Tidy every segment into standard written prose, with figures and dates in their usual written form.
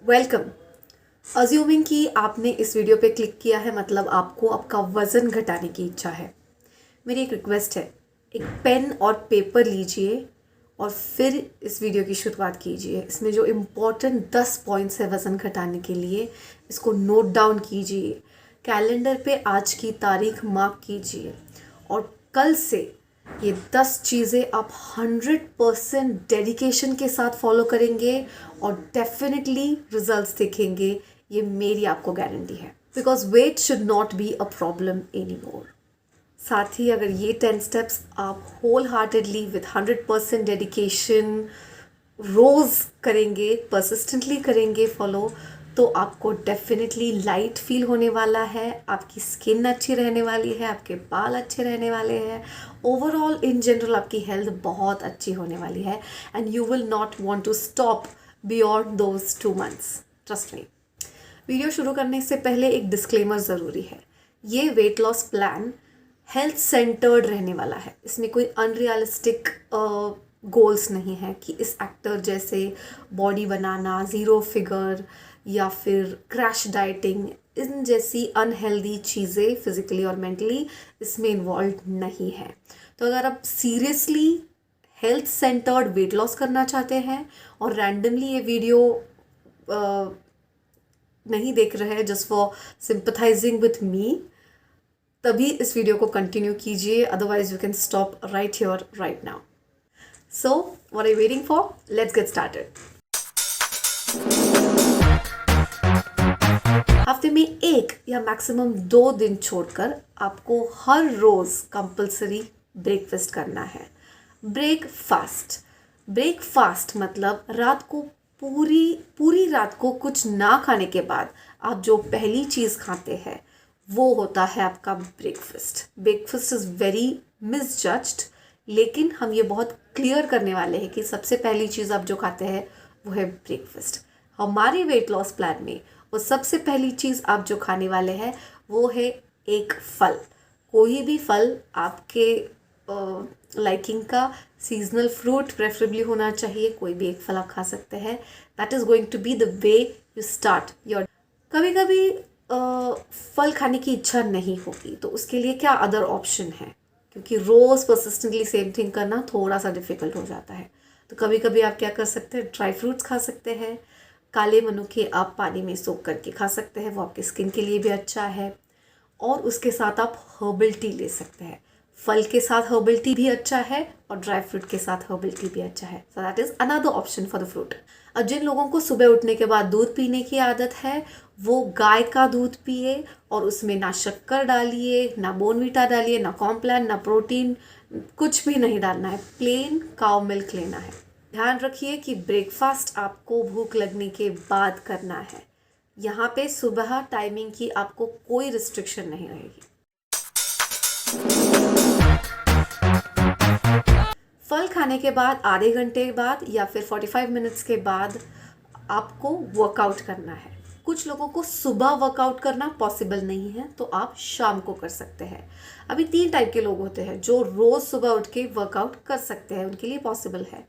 Welcome. Assuming कि आपने इस वीडियो पे क्लिक किया है, मतलब आपको आपका वज़न घटाने की इच्छा है। मेरी एक रिक्वेस्ट है, एक पेन और पेपर लीजिए और फिर इस वीडियो की शुरुआत कीजिए। इसमें जो इम्पोर्टेंट 10 पॉइंट्स है वज़न घटाने के लिए, इसको नोट डाउन कीजिए। कैलेंडर पे आज की तारीख मार्क कीजिए और कल से ये 10 चीज़ें आप 100% डेडिकेशन के साथ फॉलो करेंगे और डेफिनेटली रिजल्ट्स देखेंगे। ये मेरी आपको गारंटी है, because weight should not be a problem any more. साथ ही अगर ये 10 स्टेप्स आप होल हार्टेडली विथ 100% डेडिकेशन रोज़ करेंगे, परसिस्टेंटली करेंगे फॉलो, तो आपको डेफिनेटली लाइट फील होने वाला है, आपकी स्किन अच्छी रहने वाली है, आपके बाल अच्छे रहने वाले हैं, ओवरऑल इन जनरल आपकी हेल्थ बहुत अच्छी होने वाली है and you will not want to stop beyond those 2 months, trust me. Video शुरू करने से पहले एक डिस्क्लेमर ज़रूरी है। ये weight loss plan health centred रहने वाला है। इसमें कोई अनरियलिस्टिक गोल्स नहीं है कि इस एक्टर जैसे बॉडी बनाना, ज़ीरो फिगर या फिर क्रैश डाइटिंग, इन जैसी अनहेल्दी चीज़ें फिज़िकली और मेंटली इसमें इन्वॉल्व नहीं है। तो अगर आप seriously health centred weight loss करना चाहते हैं और रैंडमली ये वीडियो नहीं देख रहे हैं just for sympathizing with me, तभी इस वीडियो को कंटिन्यू कीजिए, otherwise you can stop right here right now. So what are you waiting for? Let's get started. हफ्ते में 1 या मैक्सिमम 2 दिन छोड़कर आपको हर रोज कंपलसरी ब्रेकफास्ट करना है। ब्रेकफास्ट मतलब रात को पूरी रात को कुछ ना खाने के बाद आप जो पहली चीज़ खाते हैं वो होता है आपका ब्रेकफास्ट। ब्रेकफास्ट इज़ वेरी मिसजज्ड, लेकिन हम ये बहुत क्लियर करने वाले हैं कि सबसे पहली चीज़ आप जो खाते हैं वो है ब्रेकफास्ट। हमारे वेट लॉस प्लान में वो सबसे पहली चीज़ आप जो खाने वाले हैं वो है एक फल। कोई भी फल आपके लाइकिंग का, सीजनल फ्रूट प्रेफरेबली होना चाहिए। कोई भी एक फल आप खा सकते हैं। That is going to be the way you start your. कभी कभी फल खाने की इच्छा नहीं होगी, तो उसके लिए क्या अदर ऑप्शन है, क्योंकि रोज़ परसिस्टेंटली सेम थिंग करना थोड़ा सा डिफिकल्ट हो जाता है। तो कभी कभी आप क्या कर सकते हैं, ड्राई फ्रूट्स खा सकते हैं। काले मनुके आप पानी में सोख करके खा सकते हैं, वो आपकी स्किन के लिए भी अच्छा है। और उसके साथ आप हर्बल टी ले सकते हैं। फल के साथ हर्बल टी भी अच्छा है और ड्राई फ्रूट के साथ हर्बल टी भी अच्छा है। So that is another option for the fruit. अब जिन लोगों को सुबह उठने के बाद दूध पीने की आदत है, वो गाय का दूध पिए और उसमें ना शक्कर डालिए, ना बोर्नवीटा डालिए, ना कॉम्प्लान, ना प्रोटीन, कुछ भी नहीं डालना है। प्लेन काउ मिल्क लेना है। ध्यान रखिए कि ब्रेकफास्ट आपको भूख लगने के बाद करना है। यहाँ पे सुबह टाइमिंग की आपको कोई रिस्ट्रिक्शन नहीं रहेगी। फल खाने के बाद आधे घंटे बाद या फिर 45 मिनट्स के बाद आपको वर्कआउट करना है। कुछ लोगों को सुबह वर्कआउट करना पॉसिबल नहीं है, तो आप शाम को कर सकते हैं। अभी 3 टाइप के लोग होते हैं जो रोज़ सुबह उठ के वर्कआउट कर सकते हैं, उनके लिए पॉसिबल है।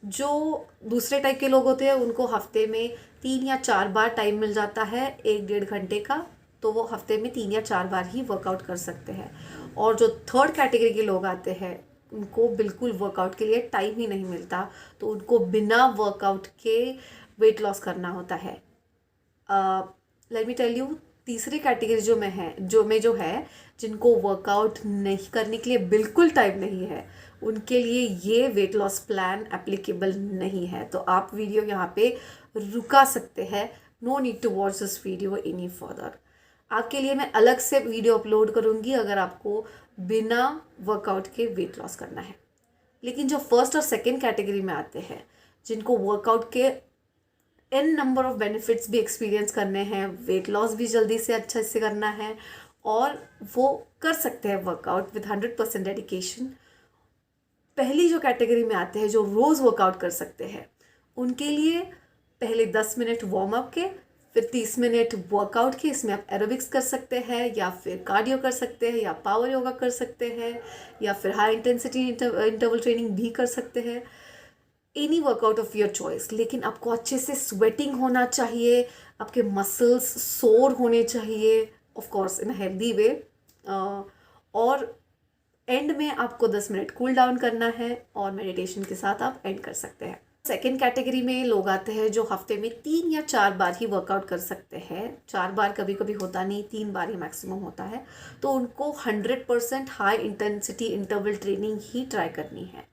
जो दूसरे टाइप के लोग होते हैं उनको हफ्ते में 3 या 4 बार टाइम मिल जाता है, 1-1.5 घंटे का, तो वो हफ्ते में 3 या 4 बार ही वर्कआउट कर सकते हैं। और जो थर्ड कैटेगरी के लोग आते हैं, उनको बिल्कुल वर्कआउट के लिए टाइम ही नहीं मिलता, तो उनको बिना वर्कआउट के वेट लॉस करना होता है। लेट मी टेल यू, तीसरी कैटेगरी जो है जिनको वर्कआउट नहीं करने के लिए बिल्कुल टाइम नहीं है, उनके लिए ये वेट लॉस प्लान एप्लीकेबल नहीं है। तो आप वीडियो यहाँ पे रुका सकते हैं। No need to watch this video any further. आपके लिए मैं अलग से वीडियो अपलोड करूँगी अगर आपको बिना वर्कआउट के वेट लॉस करना है। लेकिन जो फर्स्ट और सेकेंड कैटेगरी में आते हैं, जिनको वर्कआउट के n नंबर ऑफ बेनिफिट्स भी एक्सपीरियंस करने हैं, वेट लॉस भी जल्दी से अच्छा से करना है, और वो कर सकते हैं वर्कआउट विद 100% डेडिकेशन। पहली जो कैटेगरी में आते हैं जो रोज़ वर्कआउट कर सकते हैं, उनके लिए पहले 10 मिनट वार्म अप के, फिर 30 मिनट वर्कआउट के। इसमें आप एरोबिक्स कर सकते हैं या फिर कार्डियो कर सकते हैं या पावर योगा कर सकते हैं या फिर हाई इंटेंसिटी इंटरवल ट्रेनिंग भी कर सकते हैं। Any workout of your choice, लेकिन आपको अच्छे से स्वेटिंग होना चाहिए, आपके मसल्स सोर होने चाहिए, of course in healthy way, और एंड में आपको 10 मिनट कूल डाउन करना है और मेडिटेशन के साथ आप एंड कर सकते हैं। सेकेंड कैटेगरी में लोग आते हैं जो हफ्ते में 3 या 4 बार ही वर्कआउट कर सकते हैं। 4 बार कभी कभी होता नहीं, 3 बार ही मैक्सिमम होता है। तो उनको 100% हाई इंटेंसिटी इंटरवल ट्रेनिंग ही ट्राई करनी है,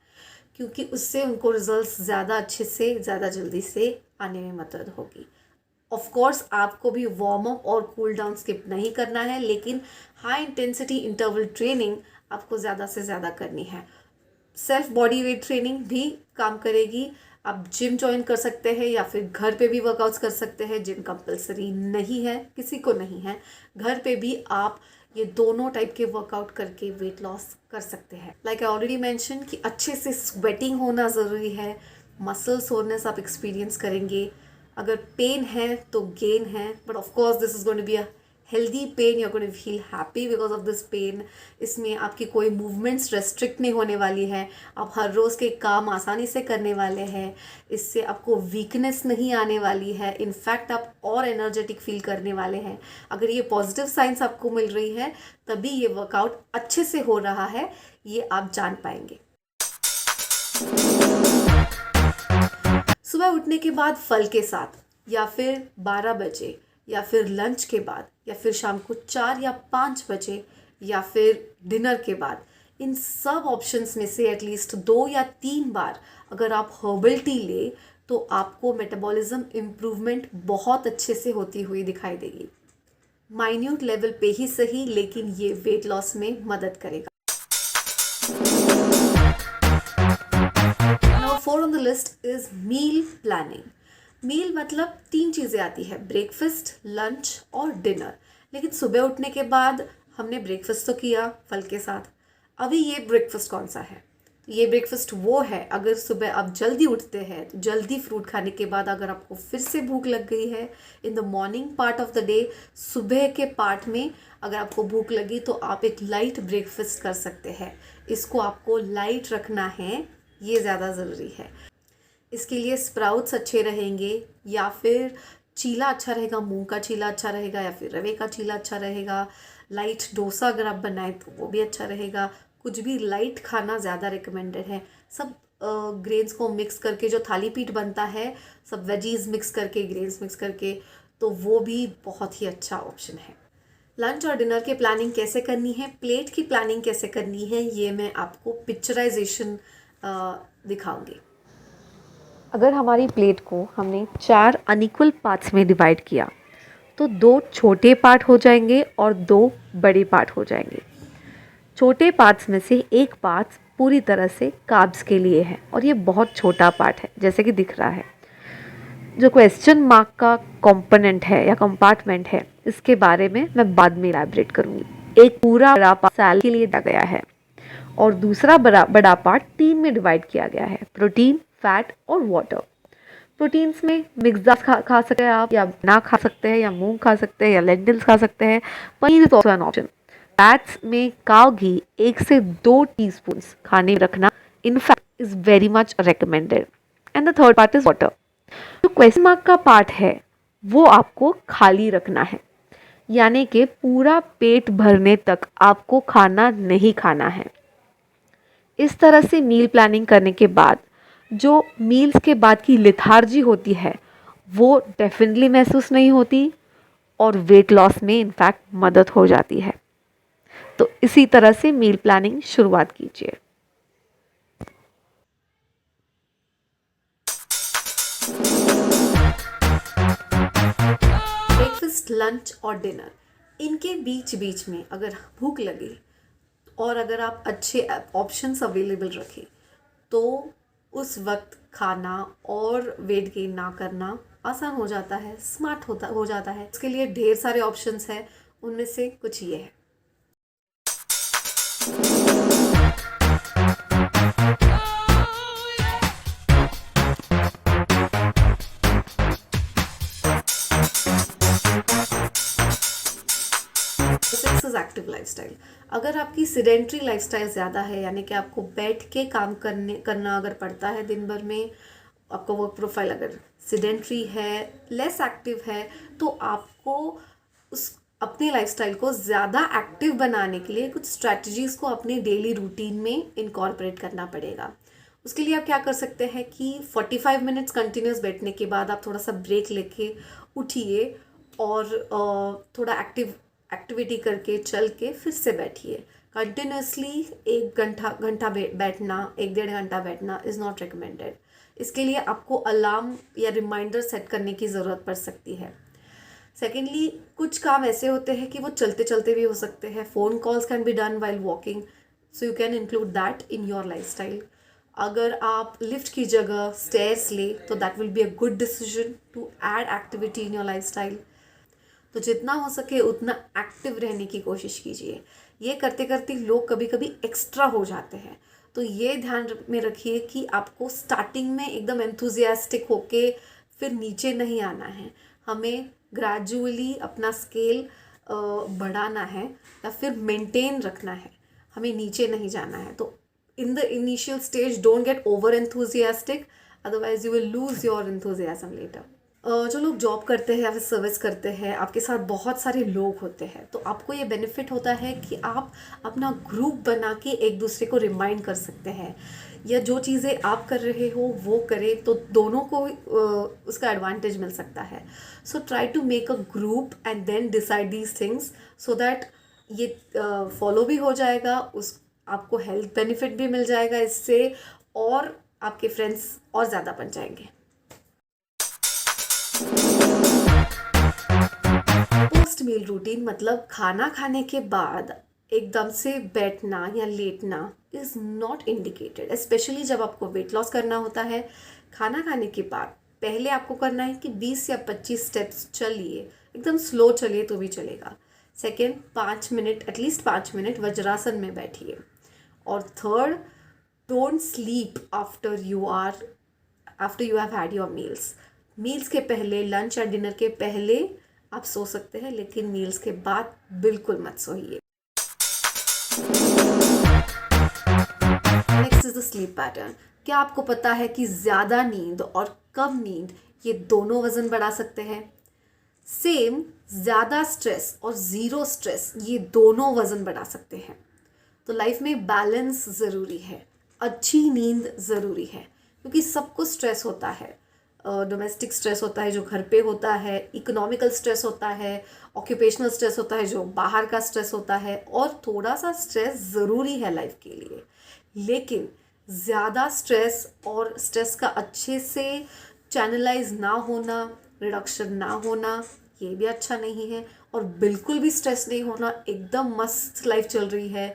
क्योंकि उससे उनको रिजल्ट्स ज़्यादा अच्छे से ज़्यादा जल्दी से आने में मदद होगी। ऑफ कोर्स आपको भी वार्म अप और कूल डाउन स्किप नहीं करना है, लेकिन हाई इंटेंसिटी इंटरवल ट्रेनिंग आपको ज़्यादा से ज़्यादा करनी है। सेल्फ बॉडी वेट ट्रेनिंग भी काम करेगी। आप जिम ज्वाइन कर सकते हैं या फिर घर पे भी वर्कआउट्स कर सकते हैं। जिम कंपलसरी नहीं है, किसी को नहीं है। घर पे भी आप ये दोनों टाइप के वर्कआउट करके वेट लॉस कर सकते हैं। लाइक आई ऑलरेडी मेंशन कि अच्छे से स्वेटिंग होना ज़रूरी है, मसल सोरनेस आप एक्सपीरियंस करेंगे। अगर पेन है तो गेन है, but of course this is going to be a healthy pain, you are going to feel happy because of this pain. इसमें आपकी कोई मूवमेंट्स रेस्ट्रिक्ट नहीं होने वाली है, आप हर रोज़ के काम आसानी से करने वाले हैं। इससे आपको वीकनेस नहीं आने वाली है, इनफैक्ट आप और एनर्जेटिक फील करने वाले हैं। अगर ये पॉजिटिव साइंस आपको मिल रही है तभी ये वर्कआउट अच्छे से हो रहा है, ये आप जान पाएंगे। सुबह उठने के बाद फल के साथ, या फिर 12 बजे, या फिर लंच के बाद, या फिर शाम को 4 या 5 बजे, या फिर डिनर के बाद, इन सब ऑप्शंस में से एटलीस्ट 2 या 3 बार अगर आप हर्बल टी ले तो आपको मेटाबॉलिज्म इम्प्रूवमेंट बहुत अच्छे से होती हुई दिखाई देगी। माइन्यूट लेवल पे ही सही, लेकिन ये वेट लॉस में मदद करेगा। Number 4 on the list is meal planning. Meal मतलब 3 चीज़ें आती है, ब्रेकफास्ट, लंच और डिनर। लेकिन सुबह उठने के बाद हमने ब्रेकफास्ट तो किया फल के साथ, अभी ये ब्रेकफास्ट कौन सा है? ये ब्रेकफास्ट वो है अगर सुबह आप जल्दी उठते हैं तो जल्दी फ्रूट खाने के बाद अगर आपको फिर से भूख लग गई है in the morning part of the day, सुबह के पार्ट में अगर आपको भूख लगी तो आप एक लाइट ब्रेकफास्ट कर सकते हैं। इसको आपको लाइट रखना है, ये ज़्यादा ज़रूरी है। इसके लिए स्प्राउट्स अच्छे रहेंगे, या फिर चीला अच्छा रहेगा, मूंग का चीला अच्छा रहेगा, या फिर रवे का चीला अच्छा रहेगा। लाइट डोसा अगर आप बनाएं तो वो भी अच्छा रहेगा। कुछ भी लाइट खाना ज़्यादा रिकमेंडेड है। सब ग्रेन्स को मिक्स करके जो थाली पीठ बनता है, सब वेजीज मिक्स करके, ग्रेन्स मिक्स करके, तो वो भी बहुत ही अच्छा ऑप्शन है। लंच और डिनर की प्लानिंग कैसे करनी है, प्लेट की प्लानिंग कैसे करनी है, ये मैं आपको पिक्चराइजेशन दिखाऊंगी। अगर हमारी प्लेट को हमने 4 अनइक्वल पार्ट्स में डिवाइड किया तो 2 छोटे पार्ट हो जाएंगे और 2 बड़े पार्ट हो जाएंगे। छोटे पार्ट्स में से एक पार्ट पूरी तरह से कार्ब्स के लिए है और ये बहुत छोटा पार्ट है, जैसे कि दिख रहा है। जो क्वेश्चन मार्क का कंपोनेंट है या कंपार्टमेंट है, इसके बारे में मैं बाद में इलैबोरेट करूँगी। एक पूरा बड़ा पार्ट सेल के लिए दिया गया है और दूसरा बड़ा पार्ट 3 में डिवाइड किया गया है, प्रोटीन, फैट और वाटर। प्रोटीन्स में मिक्स खा सकते हैं आप, या ना खा सकते हैं, या मूंग खा सकते हैं, या लेंटिल्स खा सकते हैं। Paneer is also an option. Fats में काव घी 1 से 2 टीस्पून खाने में रखना in fact is very much recommended. And the third part is water. जो क्वेश्चन मार्क का पार्ट है वो आपको खाली रखना है, यानी कि पूरा पेट भरने तक आपको खाना नहीं खाना है। इस तरह से मील प्लानिंग करने के बाद जो मील्स के बाद की लेथार्जी होती है वो डेफिनेटली महसूस नहीं होती और वेट लॉस में इनफैक्ट मदद हो जाती है। तो इसी तरह से मील प्लानिंग शुरुआत कीजिए। ब्रेकफास्ट, लंच और डिनर, इनके बीच बीच में अगर भूख लगे और अगर आप अच्छे ऑप्शंस अवेलेबल रखें तो उस वक्त खाना और वेट गेन ना करना आसान हो जाता है, स्मार्ट हो जाता है। इसके लिए ढेर सारे ऑप्शंस हैं, उनमें से कुछ ये है। Active lifestyle. अगर आपकी सिडेंट्री लाइफस्टाइल ज़्यादा है, यानी कि आपको बैठ के काम करना अगर पड़ता है दिन भर में, आपका वर्क प्रोफाइल अगर सिडेंट्री है, लेस एक्टिव है, तो आपको उस अपने लाइफस्टाइल को ज़्यादा एक्टिव बनाने के लिए कुछ स्ट्रैटेजीज़ को अपने डेली रूटीन में इनकॉर्पोरेट करना पड़ेगा। उसके लिए आप क्या कर सकते हैं कि 45 मिनट्स कंटिन्यूस बैठने के बाद आप थोड़ा सा ब्रेक लेके उठिए और थोड़ा एक्टिविटी करके चल के फिर से बैठिए। कंटिन्यूसली 1 घंटा बैठना, 1 डेढ़ घंटा बैठना इज़ नॉट रिकमेंडेड। इसके लिए आपको अलार्म या रिमाइंडर सेट करने की ज़रूरत पड़ सकती है। सेकेंडली, कुछ काम ऐसे होते हैं कि वो चलते चलते भी हो सकते हैं। Phone calls can be done while walking, so you can include that in your lifestyle. अगर आप लिफ्ट की जगह स्टेयर्स ले तो that will be a good decision to add activity in your lifestyle. तो जितना हो सके उतना एक्टिव रहने की कोशिश कीजिए। ये करते करते लोग कभी कभी एक्स्ट्रा हो जाते हैं, तो ये ध्यान में रखिए कि आपको स्टार्टिंग में एकदम एंथुजियास्टिक होके फिर नीचे नहीं आना है। हमें ग्रेजुअली अपना स्केल बढ़ाना है या फिर मेंटेन रखना है, हमें नीचे नहीं जाना है। तो in the initial stage don't get over enthusiastic, otherwise you will lose your enthusiasm later. जो लोग जॉब करते हैं या फिर सर्विस करते हैं, आपके साथ बहुत सारे लोग होते हैं, तो आपको ये बेनिफिट होता है कि आप अपना ग्रुप बना के एक दूसरे को रिमाइंड कर सकते हैं, या जो चीज़ें आप कर रहे हो वो करें, तो दोनों को उसका एडवांटेज मिल सकता है। So try to make a group and then decide these things so that ये फॉलो भी हो जाएगा, उस आपको हेल्थ बेनिफिट भी मिल जाएगा इससे, और आपके फ्रेंड्स और ज़्यादा बन जाएंगे। पोस्ट मील रूटीन मतलब खाना खाने के बाद एकदम से बैठना या लेटना इज़ नॉट इंडिकेटेड, स्पेशली जब आपको वेट लॉस करना होता है। खाना खाने के बाद पहले आपको करना है कि 20 या 25 स्टेप्स चलिए, एकदम स्लो चलिए तो भी चलेगा। Second, 5 minute, at least 5 minute vajrasana में बैठिए। और third, don't sleep after you have had your meals के पहले, लंच या डिनर के पहले आप सो सकते हैं, लेकिन मील्स के बाद बिल्कुल मत सोइए। Next is the sleep pattern. क्या आपको पता है कि ज़्यादा नींद और कम नींद ये दोनों वज़न बढ़ा सकते हैं? सेम, ज़्यादा स्ट्रेस और ज़ीरो स्ट्रेस ये दोनों वज़न बढ़ा सकते हैं। तो लाइफ में बैलेंस ज़रूरी है, अच्छी नींद ज़रूरी है, क्योंकि सबको स्ट्रेस होता है। डोमेस्टिक स्ट्रेस होता है जो घर पे होता है, इकोनॉमिकल स्ट्रेस होता है, ऑक्यूपेशनल स्ट्रेस होता है जो बाहर का स्ट्रेस होता है, और थोड़ा सा स्ट्रेस ज़रूरी है लाइफ के लिए। लेकिन ज़्यादा स्ट्रेस और स्ट्रेस का अच्छे से चैनलाइज ना होना, रिडक्शन ना होना, ये भी अच्छा नहीं है। और बिल्कुल भी स्ट्रेस नहीं होना, एकदम मस्त लाइफ चल रही है,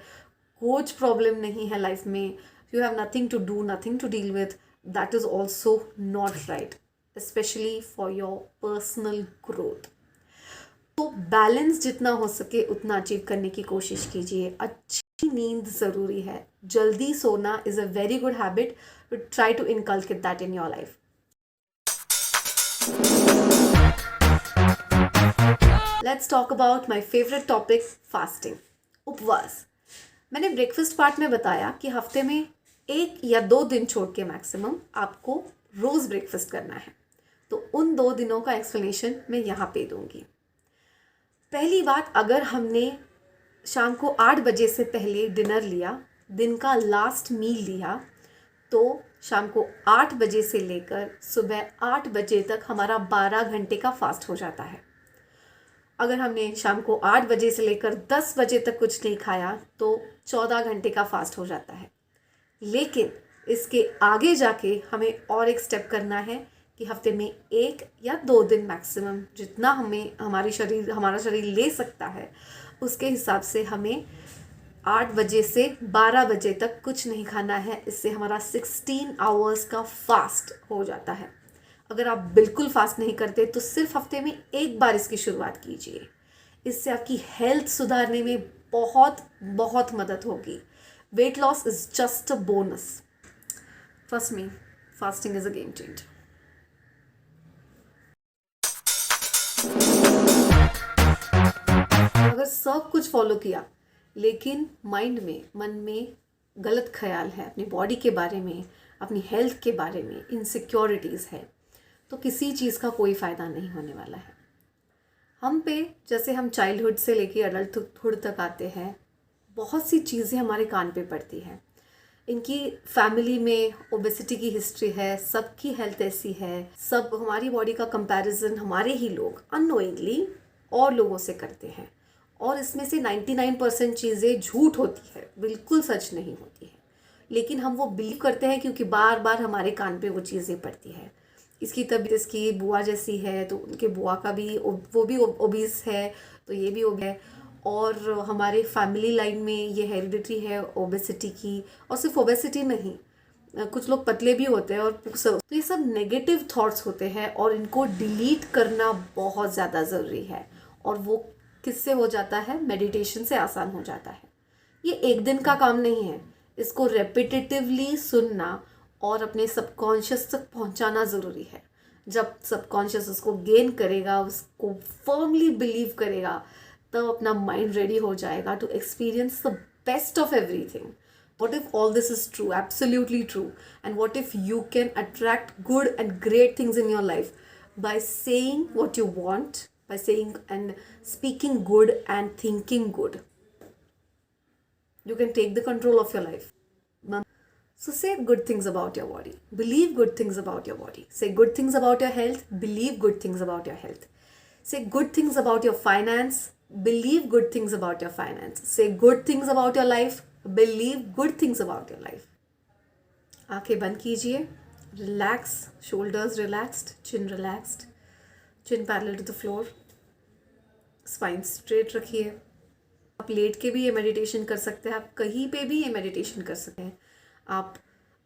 कुछ प्रॉब्लम नहीं है लाइफ में, you have nothing to do, nothing to deal with, that is also not right, specially for your personal growth. तो बैलेंस जितना हो सके उतना अचीव करने की कोशिश कीजिए। अच्छी नींद ज़रूरी है, जल्दी सोना is a very good habit, try to inculcate that in your life. Let's talk about my favourite topic, fasting, उपवास। मैंने ब्रेकफास्ट पार्ट में बताया कि हफ्ते में 1 या 2 दिन छोड़ के मैक्सिमम आपको रोज़ ब्रेकफास्ट करना है। तो उन 2 दिनों का एक्सप्लेनेशन मैं यहाँ पे दूंगी। पहली बात, अगर हमने शाम को 8 बजे से पहले डिनर लिया, दिन का लास्ट मील लिया, तो शाम को 8 बजे से लेकर सुबह 8 बजे तक हमारा 12 घंटे का फास्ट हो जाता है। अगर हमने शाम को 8 बजे से लेकर 10 बजे तक कुछ नहीं खाया तो 14 घंटे का फास्ट हो जाता है। लेकिन इसके आगे जाके हमें और एक स्टेप करना है कि हफ्ते में 1 या 2 दिन मैक्सिमम, जितना हमारा शरीर ले सकता है, उसके हिसाब से हमें 8 बजे से 12 बजे तक कुछ नहीं खाना है। इससे हमारा 16 आवर्स का फास्ट हो जाता है। अगर आप बिल्कुल फास्ट नहीं करते तो सिर्फ हफ्ते में 1 बार इसकी शुरुआत कीजिए। इससे आपकी हेल्थ सुधारने में बहुत बहुत मदद होगी। Weight loss is just a bonus. Trust me, fasting is a game changer. अगर सब कुछ फॉलो किया लेकिन माइंड में, मन में गलत ख्याल है अपनी बॉडी के बारे में, अपनी हेल्थ के बारे में, इनसिक्योरिटीज़ है, तो किसी चीज़ का कोई फ़ायदा नहीं होने वाला है। हम पे जैसे हम चाइल्डहुड से लेके अडल्टहुड तक आते हैं, बहुत सी चीज़ें हमारे कान पे पड़ती हैं। इनकी फैमिली में ओबेसिटी की हिस्ट्री है, सबकी हेल्थ ऐसी है, सब हमारी बॉडी का कंपैरिजन हमारे ही लोग अननोइंगली और लोगों से करते हैं, और इसमें से 99% चीज़ें झूठ होती है, बिल्कुल सच नहीं होती है, लेकिन हम वो बिलीव करते हैं क्योंकि बार बार हमारे कान पे वो चीज़ें पड़ती है। इसकी तबीयत इसकी बुआ जैसी है तो उनके बुआ का भी वो भी ओबीस है, तो ये भी ओबेस है, और हमारे फैमिली लाइन में ये हेरिडिटी है ओबेसिटी की। और सिर्फ ओबेसिटी नहीं, कुछ लोग पतले भी होते हैं, और तो ये सब नेगेटिव थॉट्स होते हैं, और इनको डिलीट करना बहुत ज़्यादा ज़रूरी है। और वो किससे हो जाता है? मेडिटेशन से आसान हो जाता है। ये एक दिन का काम नहीं है, इसको रेपिटेटिवली सुनना और अपने सबकॉन्शियस तक पहुंचाना ज़रूरी है। जब सबकॉन्शियस उसको गेन करेगा, उसको फर्मली बिलीव करेगा, तब अपना माइंड रेडी हो जाएगा to experience the best of everything. What if all this is true, absolutely true? And what if you can attract good and great things in your life by saying what you want, by saying and speaking good and thinking good? You can take the control of your life. So say good things about your body. Believe good things about your body. Say good things about your health. Believe good things about your health. Say good things about your finance. Believe good things about your finance. Say good things about your life. Believe good things about your life. आंखें बंद कीजिए. Relax. Shoulders relaxed. Chin relaxed. Chin parallel to the floor. Spine straight रखिए. आप late के भी ये meditation कर सकते हैं, आप कहीं पे भी ये मेडिटेशन कर सकते हैं. आप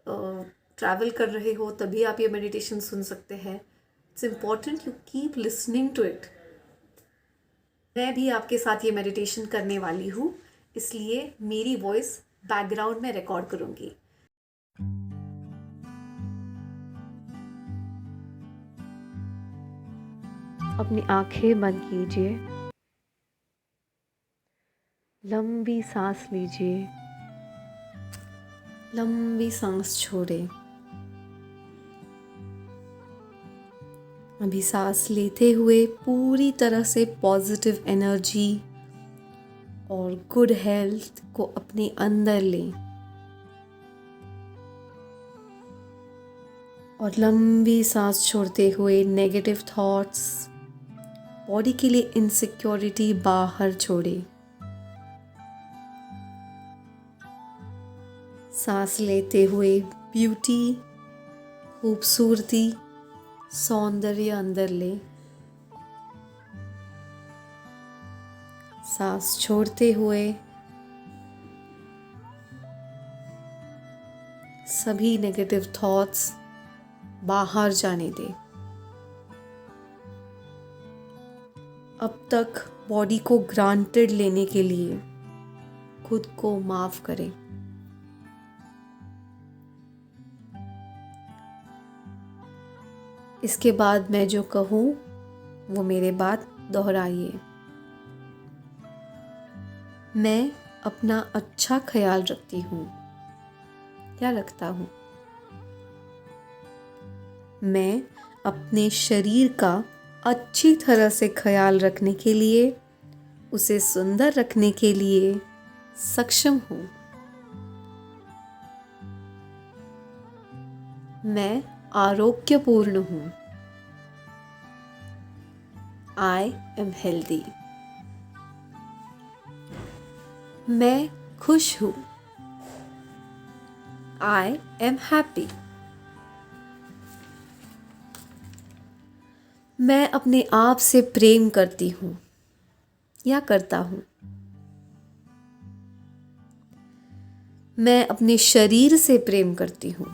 ट्रैवल कर रहे हो तभी आप ये मेडिटेशन सुन सकते हैं. It's important you keep listening to it. मैं भी आपके साथ ये मेडिटेशन करने वाली हूँ, इसलिए मेरी वॉइस बैकग्राउंड में रिकॉर्ड करूँगी. अपनी आंखें बंद कीजिए. लंबी सांस लीजिए. लंबी सांस छोड़ें. अभी सांस लेते हुए पूरी तरह से पॉजिटिव एनर्जी और गुड हेल्थ को अपने अंदर लें, और लंबी सांस छोड़ते हुए नेगेटिव थॉट्स, बॉडी के लिए इनसिक्योरिटी बाहर छोड़ें. सांस लेते हुए ब्यूटी, खूबसूरती, सौंदर्य अंदर ले. सांस छोड़ते हुए सभी नेगेटिव थॉट्स बाहर जाने दे. अब तक बॉडी को ग्रांटेड लेने के लिए खुद को माफ करें. इसके बाद मैं जो कहूँ वो मेरे बात दोहराइए. मैं अपना अच्छा ख्याल रखती हूँ. क्या रखता हूँ? मैं अपने शरीर का अच्छी तरह से ख्याल रखने के लिए, उसे सुंदर रखने के लिए सक्षम हूँ. मैं आरोग्यपूर्ण हूँ. I am healthy. मैं खुश हूँ. I am happy. मैं अपने आप से प्रेम करती हूँ या करता हूँ. मैं अपने शरीर से प्रेम करती हूँ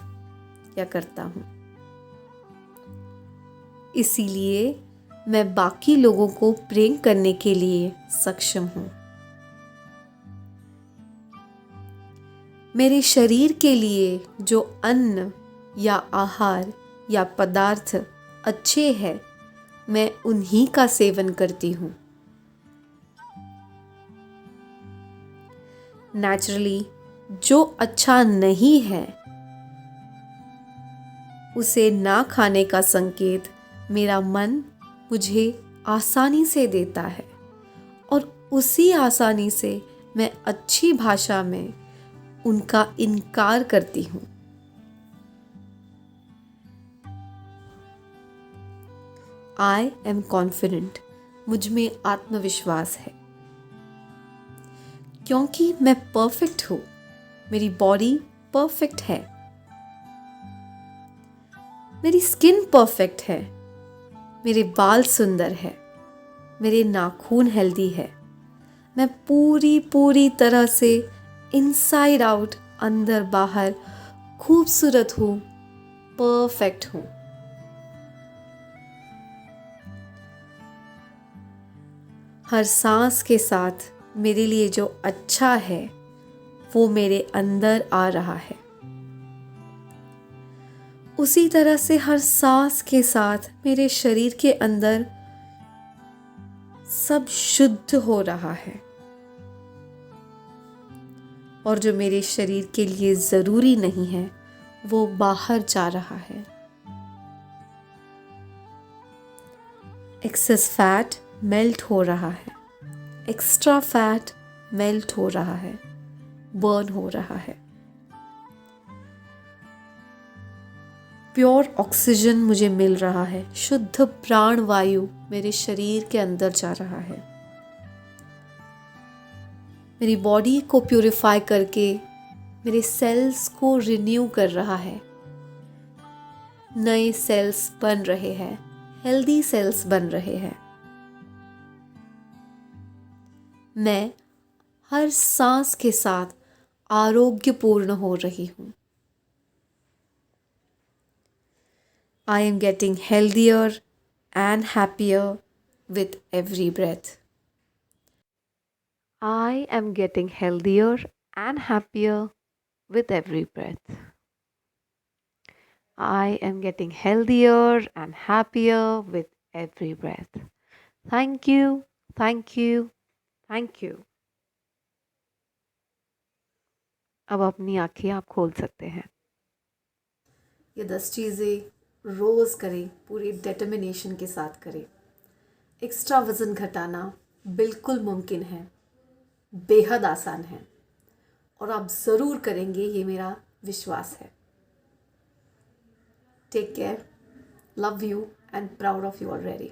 या करता हूँ. इसीलिए मैं बाकी लोगों को प्रेम करने के लिए सक्षम हूँ. मेरे शरीर के लिए जो अन्न या आहार या पदार्थ अच्छे हैं, मैं उन्हीं का सेवन करती हूँ. नेचुरली जो अच्छा नहीं है उसे ना खाने का संकेत मेरा मन मुझे आसानी से देता है और उसी आसानी से मैं अच्छी भाषा में उनका इनकार करती हूँ। आई एम कॉन्फिडेंट, मुझ में आत्मविश्वास है क्योंकि मैं परफेक्ट हूँ। मेरी बॉडी परफेक्ट है, मेरी स्किन परफेक्ट है, मेरे बाल सुंदर है, मेरे नाखून हेल्दी है, मैं पूरी तरह से इनसाइड आउट, अंदर बाहर खूबसूरत हूँ, परफेक्ट हूँ। हर सांस के साथ मेरे लिए जो अच्छा है वो मेरे अंदर आ रहा है। उसी तरह से हर सांस के साथ मेरे शरीर के अंदर सब शुद्ध हो रहा है और जो मेरे शरीर के लिए जरूरी नहीं है वो बाहर जा रहा है। एक्सेस फैट मेल्ट हो रहा है, एक्स्ट्रा फैट मेल्ट हो रहा है, बर्न हो रहा है। प्योर ऑक्सीजन मुझे मिल रहा है, शुद्ध प्राण वायु मेरे शरीर के अंदर जा रहा है। मेरी बॉडी को प्यूरिफाई करके मेरे सेल्स को रिन्यू कर रहा है। नए सेल्स बन रहे हैं, हेल्दी सेल्स बन रहे हैं। मैं हर सांस के साथ आरोग्यपूर्ण हो रही हूँ। I am getting healthier and happier with every breath. I am getting healthier and happier with every breath. I am getting healthier and happier with every breath. Thank you, thank you, thank you. अब अपनी आंखें आप खोल सकते हैं। ये 10 चीज़ें रोज़ करें, पूरी डिटर्मिनेशन के साथ करें। एक्स्ट्रा वज़न घटाना बिल्कुल मुमकिन है, बेहद आसान है और आप ज़रूर करेंगे, ये मेरा विश्वास है। Take care, love you and proud of you already.